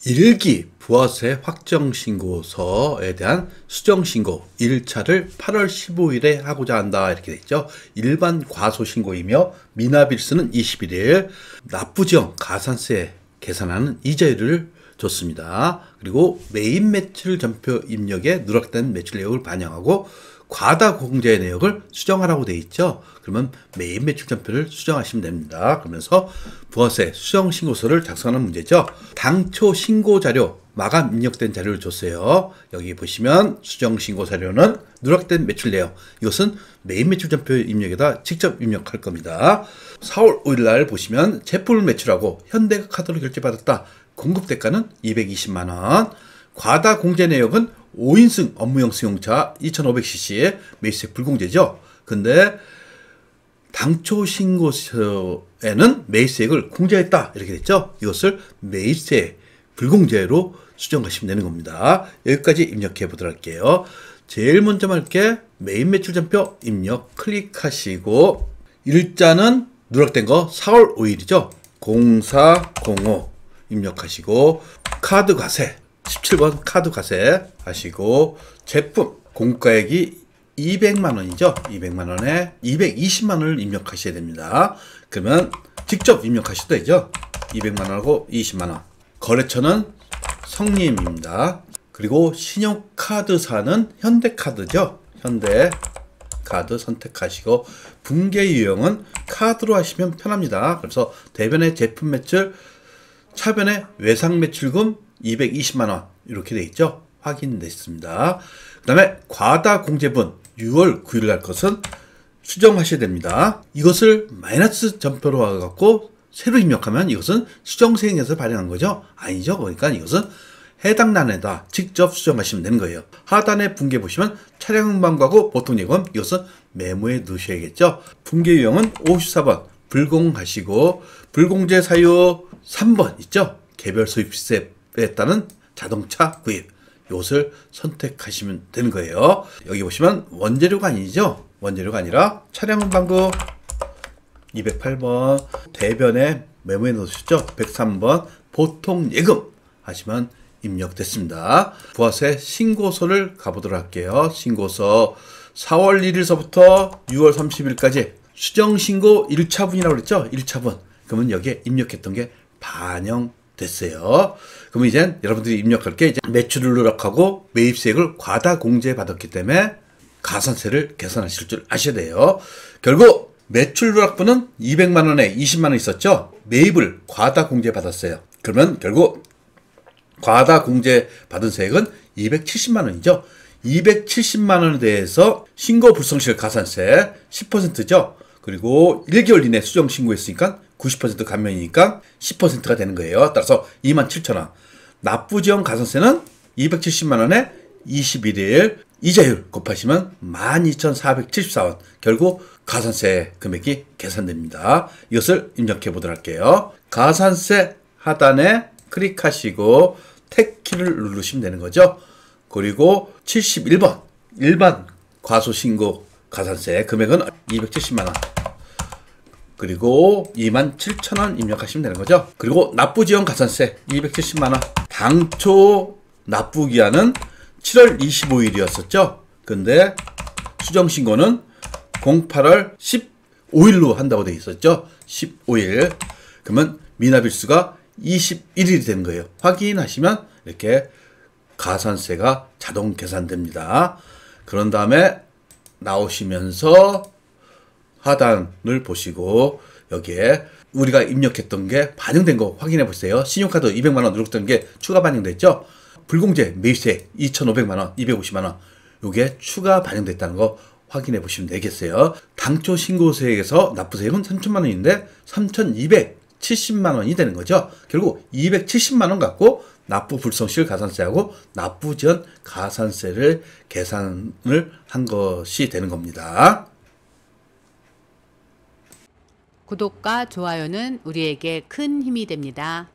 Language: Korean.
1기 부가세 확정신고서에 대한 수정신고 1차를 8월 15일에 하고자 한다 이렇게 되어 있죠. 일반 과소신고이며 미납일수는 21일, 납부지역 가산세 계산하는 이자율을 줬습니다. 그리고 메인 매출 전표 입력에 누락된 매출 내역을 반영하고 과다 공제 내역을 수정하라고 되어 있죠. 그러면 메인 매출 전표를 수정하시면 됩니다. 그러면서 부가세 수정 신고서를 작성하는 문제죠. 당초 신고 자료 마감 입력된 자료를 줬어요. 여기 보시면 수정 신고 자료는 누락된 매출 내역, 이것은 메인 매출 전표 입력에다 직접 입력할 겁니다. 4월 5일 날 보시면 제품을 매출하고 현대가 카드로 결제받았다. 공급 대가는 220만원. 과다 공제 내역은 5인승 업무용 승용차 2500cc 매수세 불공제죠. 근데 당초 신고서에는 매수세액을 공제했다 이렇게 됐죠. 이것을 매수세 불공제로 수정하시면 되는 겁니다. 여기까지 입력해 보도록 할게요. 제일 먼저 할게 메인 매출 전표 입력 클릭하시고, 일자는 누락된 거 4월 5일이죠. 0405 입력하시고, 카드 과세 17번 카드 과세 하시고, 제품 공가액이 200만원이죠. 200만원에 220만원을 입력하셔야 됩니다. 그러면 직접 입력하셔도 되죠. 200만원하고 20만원. 거래처는 성님입니다. 그리고 신용카드사는 현대카드죠. 현대카드 선택하시고, 분계 유형은 카드로 하시면 편합니다. 그래서 대변의 제품 매출, 차변의 외상 매출금 220만원 이렇게 돼 있죠. 확인됐습니다. 그 다음에 과다 공제분 6월 9일 날 것은 수정하셔야 됩니다. 이것을 마이너스 전표로 와갖고 새로 입력하면 이것은 수정세액에서 발행한 거죠? 아니죠. 그러니까 이것은 해당 란에다 직접 수정하시면 되는 거예요. 하단에 분계 보시면 차량 운반과고 보통예금, 이것은 메모에 넣으셔야겠죠. 분계 유형은 54번 불공하시고, 불공제 사유 3번 있죠. 개별 소비세에 따른 자동차 구입, 이것을 선택하시면 되는 거예요. 여기 보시면 원재료가 아니죠. 원재료가 아니라 차량 운반구 208번 대변에 메모해 놓으셨죠. 103번 보통 예금 하시면 입력됐습니다. 부가세 신고서를 가보도록 할게요. 신고서 4월 1일서부터 6월 30일까지 수정신고 1차분이라고 그랬죠. 1차분. 그러면 여기에 입력했던 게 반영됐어요. 그러면 이제 여러분들이 입력할 게 이제 매출을 누락하고 매입세액을 과다 공제 받았기 때문에 가산세를 계산하실 줄 아셔야 돼요. 결국 매출 누락분은 200만원에 20만원 있었죠. 매입을 과다 공제 받았어요. 그러면 결국 과다 공제 받은 세액은 270만원이죠. 270만원에 대해서 신고 불성실 가산세 10%죠. 그리고 1개월 이내 수정 신고했으니까 90% 감면이니까 10%가 되는 거예요. 따라서 27,000원. 납부지원 가산세는 270만원에 21일 이자율 곱하시면 12,474원. 결국 가산세 금액이 계산됩니다. 이것을 입력해 보도록 할게요. 가산세 하단에 클릭하시고 택키를 누르시면 되는 거죠. 그리고 71번 일반 과소신고 가산세 금액은 270만원. 그리고 27,000원 입력하시면 되는 거죠. 그리고 납부지원 가산세 270만원. 당초 납부기한은 7월 25일이었었죠. 근데 수정신고는 08월 15일로 한다고 되어 있었죠. 15일. 그러면 미납일수가 21일이 되는 거예요. 확인하시면 이렇게 가산세가 자동 계산됩니다. 그런 다음에 나오시면서 하단을 보시고 여기에 우리가 입력했던 게 반영된 거 확인해 보세요. 신용카드 200만원 누락된 게 추가 반영됐죠. 불공제 매입세 2,500만원 250만원 요게 추가 반영됐다는 거 확인해 보시면 되겠어요. 당초 신고세액에서 납부세액은 3,000만원인데 3,270만원이 되는 거죠. 결국 270만원 갖고 납부 불성실 가산세하고 납부지원 가산세를 계산을 한 것이 되는 겁니다. 구독과 좋아요는 우리에게 큰 힘이 됩니다.